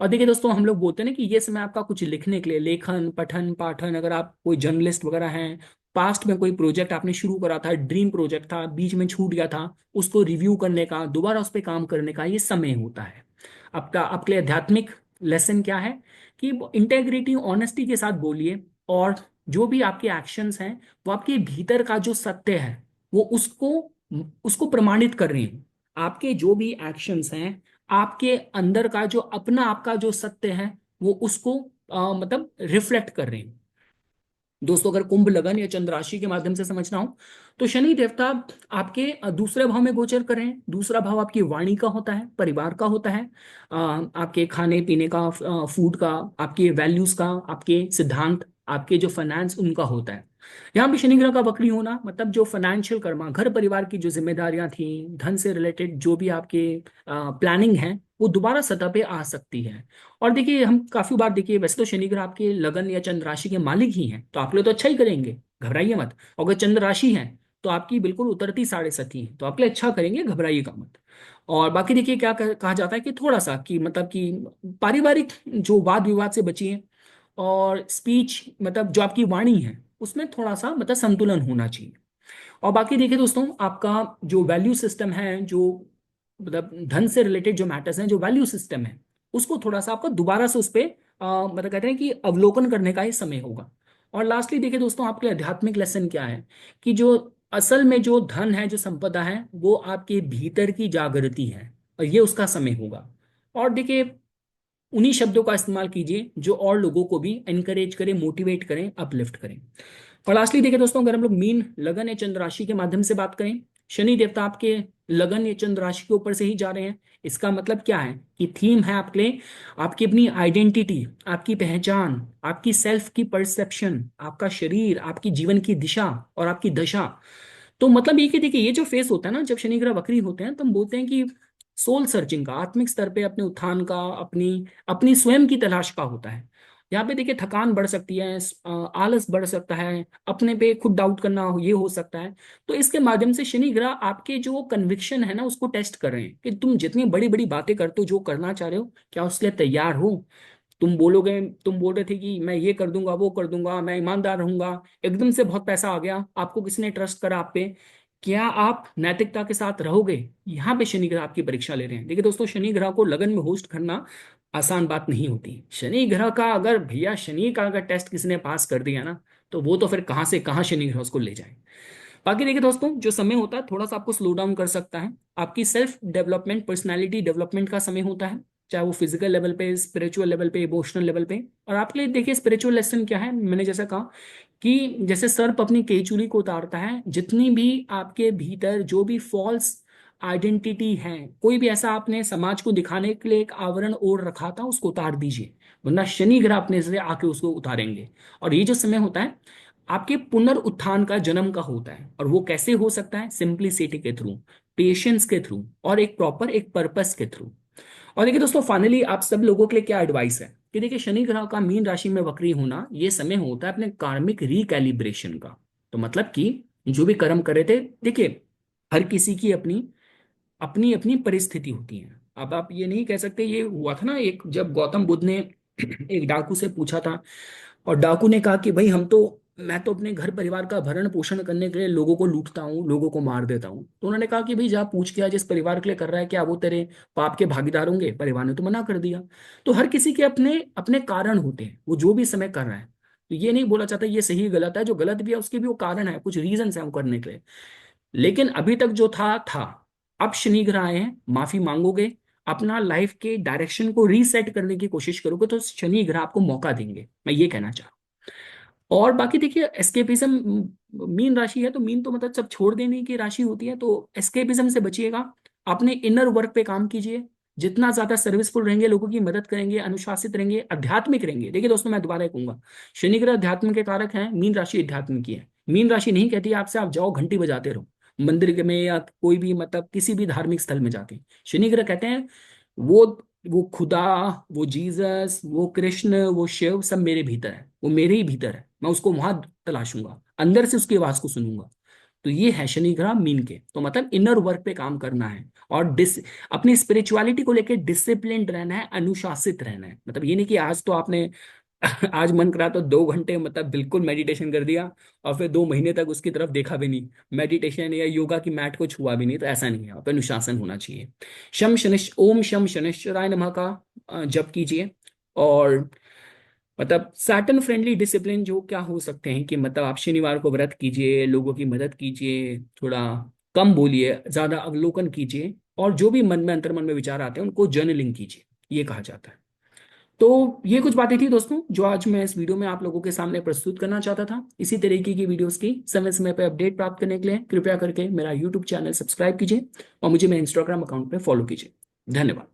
S1: और देखिए दोस्तों, हम लोग बोलते हैं ना कि ये समय आपका कुछ लिखने के लिए, लेखन पठन पाठन, अगर आप कोई जर्नलिस्ट वगैरह हैं, पास्ट में कोई प्रोजेक्ट आपने शुरू करा था, ड्रीम प्रोजेक्ट था, बीच में छूट गया था, उसको रिव्यू करने का, दोबारा उस पर काम करने का ये समय होता है। आपका आपके लिए आध्यात्मिक लेसन क्या है कि इंटेग्रिटी, ऑनेस्टी के साथ बोलिए, और जो भी आपके एक्शंस हैं वो आपके भीतर का जो सत्य है वो उसको उसको प्रमाणित कर रहे हैं। आपके जो भी एक्शंस हैं, आपके अंदर का जो अपना आपका जो सत्य है, वो उसको मतलब रिफ्लेक्ट कर रहे हैं। दोस्तों, अगर कुंभ लगन या चंद्र राशि के माध्यम से समझना हो, तो शनि देवता आपके दूसरे भाव में गोचर कर रहे हैं। दूसरा भाव आपकी वाणी का होता है, परिवार का होता है, आपके खाने पीने का, फूड का, आपके वैल्यूज का, आपके सिद्धांत, आपके जो फाइनेंस, उनका होता है। यहाँ पे शनि ग्रह का वक्री होना मतलब जो फाइनेंशियल कर्मा, घर परिवार की जो जिम्मेदारियां थी, धन से रिलेटेड जो भी आपके प्लानिंग है, वो दोबारा सतह पे आ सकती है। और देखिए, हम काफी बार देखिए, वैसे तो शनि ग्रह आपके लगन या चंद्र राशि के मालिक ही हैं, तो आपके लिए तो अच्छा ही करेंगे, घबराइए मत। और अगर चंद्र राशि है तो आपकी बिल्कुल उतरती साढ़े सती है, तो आपके लिए अच्छा करेंगे, घबराइएगा मत। और बाकी देखिए, क्या कहा जाता है कि थोड़ा सा कि मतलब कि पारिवारिक जो वाद विवाद से बचिए, और स्पीच मतलब जो आपकी वाणी है उसमें थोड़ा सा मतलब संतुलन होना चाहिए। और बाकी देखिए दोस्तों, आपका जो वैल्यू सिस्टम है, जो मतलब धन से रिलेटेड जो मैटर्स हैं, जो वैल्यू सिस्टम है, उसको थोड़ा सा आपको दोबारा से उस पर मतलब कहते हैं कि अवलोकन करने का ही समय होगा। और लास्टली देखिए दोस्तों, आपके आध्यात्मिक लेसन क्या है कि जो असल में जो धन है, जो संपदा है, वो आपके भीतर की जागृति है, और ये उसका समय होगा। और देखिए, उन्हीं शब्दों का इस्तेमाल कीजिए जो और लोगों को भी एनकरेज करें, मोटिवेट करें, अपलिफ्ट करें। और लास्टली देखिए दोस्तों, अगर हम लोग मीन लगन या चंद्र राशि के माध्यम से बात करें, शनि देवता आपके लगन या चंद्र राशि के ऊपर से ही जा रहे हैं। इसका मतलब क्या है कि थीम है आपके लिए आपकी अपनी आइडेंटिटी, आपकी पहचान, आपकी सेल्फ की परसेप्शन, आपका शरीर, आपकी जीवन की दिशा और आपकी दशा। तो मतलब ये कि देखिए, ये जो फेस होता है ना, जब शनि ग्रह वक्री होते हैं, तो हम बोलते हैं कि सोल सर्चिंग का, आत्मिक स्तर पे अपने उत्थान का, अपनी अपनी स्वयं की तलाश का होता है। यहाँ पे देखिए, थकान बढ़ सकती है, आलस बढ़ सकता है, अपने पे खुद डाउट करना ये हो सकता है। तो इसके माध्यम से शनि ग्रह आपके जो कन्विक्शन है ना, उसको टेस्ट कर रहे हैं कि तुम जितनी बड़ी बड़ी बातें करते हो, जो करना चाह रहे हो, क्या उसके लिए तैयार हो। तुम बोलोगे, तुम बोल रहे थे कि मैं ये कर दूंगा, वो कर दूंगा, मैं ईमानदार रहूंगा, एकदम से बहुत पैसा आ गया, आपको किसी ने ट्रस्ट करा आप पे, क्या आप नैतिकता के साथ रहोगे। यहाँ पे शनि ग्रह आपकी परीक्षा ले रहे हैं। देखिए दोस्तों, शनि ग्रह को लगन में होस्ट करना आसान बात नहीं होती। शनि ग्रह का अगर भैया शनि का अगर टेस्ट किसी ने पास कर दिया ना, तो वो तो फिर कहाँ से कहाँ शनि ग्रह उसको ले जाए। बाकी देखिए दोस्तों, जो समय होता है थोड़ा सा आपको स्लो डाउन कर सकता है। आपकी सेल्फ डेवलपमेंट, पर्सनालिटी डेवलपमेंट का समय होता है, चाहे वो फिजिकल लेवल पे, स्पिरिचुअल लेवल पे, इमोशनल लेवल पे। और आपके लिए देखिए, स्पिरिचुअल लेसन क्या है, मैंने जैसा कहा कि जैसे सर्प अपनी केचुली को उतारता है, जितनी भी आपके भीतर जो भी फॉल्स आइडेंटिटी है, कोई भी ऐसा आपने समाज को दिखाने के लिए एक आवरण ओढ़ रखा था, उसको उतार दीजिए, वरना शनि ग्रह अपने से आके उसको उतारेंगे। और ये जो समय होता है आपके पुनरुत्थान का, जन्म का होता है। और वो कैसे हो सकता है, सिंप्लिसिटी के थ्रू, पेशेंस के थ्रू, और एक प्रॉपर एक पर्पस के थ्रू। और देखिए दोस्तों, फाइनली आप सब लोगों के लिए क्या एडवाइस है कि देखिए, शनि ग्रह का मीन राशि में वक्री होना ये समय होता है अपने कार्मिक रिकैलिब्रेशन का। तो मतलब कि जो भी कर्म करे थे, देखिए, हर किसी की अपनी अपनी अपनी परिस्थिति होती है। अब आप ये नहीं कह सकते, ये हुआ था ना एक, जब गौतम बुद्ध ने एक डाकू से पूछा था, और डाकू ने कहा कि भाई मैं तो अपने घर परिवार का भरण पोषण करने के लिए लोगों को लूटता हूँ, लोगों को मार देता हूँ। तो उन्होंने कहा कि भाई जा पूछ के आ, जिस परिवार के लिए कर रहा है, क्या वो तेरे पाप के भागीदार होंगे। परिवार ने तो मना कर दिया। तो हर किसी के अपने अपने कारण होते हैं, वो जो भी समय कर रहा है। तो ये नहीं बोला चाहता ये सही गलत है, जो गलत भी है उसके भी वो कारण है, कुछ रीजन है वो करने के लिए। लेकिन अभी तक जो था था। अब शनि ग्रह आए हैं, माफी मांगोगे, अपना लाइफ के डायरेक्शन को रीसेट करने की कोशिश करोगे, तो शनि ग्रह आपको मौका देंगे, मैं ये कहना चाह रहा हूं। और बाकी देखिए, एस्केपिज्म, मीन राशि है तो मीन तो मतलब सब छोड़ देने की राशि होती है, तो एस्केपिज्म से बचिएगा। अपने इनर वर्क पे काम कीजिए। जितना ज्यादा सर्विसफुल रहेंगे, लोगों की मदद करेंगे, अनुशासित रहेंगे, आध्यात्मिक रहेंगे। देखिए दोस्तों, मैं दोबारा कहूंगा, शनि ग्रह अध्यात्म के कारक हैं, मीन राशि अध्यात्म की है। मीन राशि नहीं कहती आपसे आप जाओ घंटी बजाते रहो मंदिर में, या कोई भी मतलब किसी भी धार्मिक स्थल में जाके। शनि ग्रह कहते हैं वो वो खुदा, वो जीसस, वो कृष्ण, वो शिव, सब मेरे भीतर है, वो मेरे ही भीतर है, मैं उसको वहां तलाशूंगा, अंदर से उसकी आवाज को सुनूंगा। तो ये है शनि ग्रह मीन के, तो मतलब इनर वर्क पे काम करना है। और अपनी स्पिरिचुअलिटी को लेके डिसिप्लिन्ड रहना है, अनुशासित रहना है। मतलब ये नहीं कि आज तो आपने आज मन करा तो 2 घंटे मतलब बिल्कुल मेडिटेशन कर दिया, और फिर 2 महीने तक उसकी तरफ देखा भी नहीं, मेडिटेशन या योगा की मैट को छुआ भी नहीं। तो ऐसा नहीं है, आप पे अनुशासन होना चाहिए। ओम शम शनिश्चराय नमः का जप कीजिए। और मतलब सैटर्न फ्रेंडली डिसिप्लिन जो क्या हो सकते हैं कि मतलब आप शनिवार को व्रत कीजिए, लोगों की मदद कीजिए, थोड़ा कम बोलिए, ज्यादा अवलोकन कीजिए, और जो भी मन में अंतर मन में विचार आते हैं उनको जर्नलिंग कीजिए, ये कहा जाता है। तो ये कुछ बातें थी दोस्तों जो आज मैं इस वीडियो में आप लोगों के सामने प्रस्तुत करना चाहता था। इसी तरीके की वीडियोस की समय समय पर अपडेट प्राप्त करने के लिए कृपया करके मेरा यूट्यूब चैनल सब्सक्राइब कीजिए और मुझे मेरे इंस्टाग्राम अकाउंट पे फॉलो कीजिए। धन्यवाद।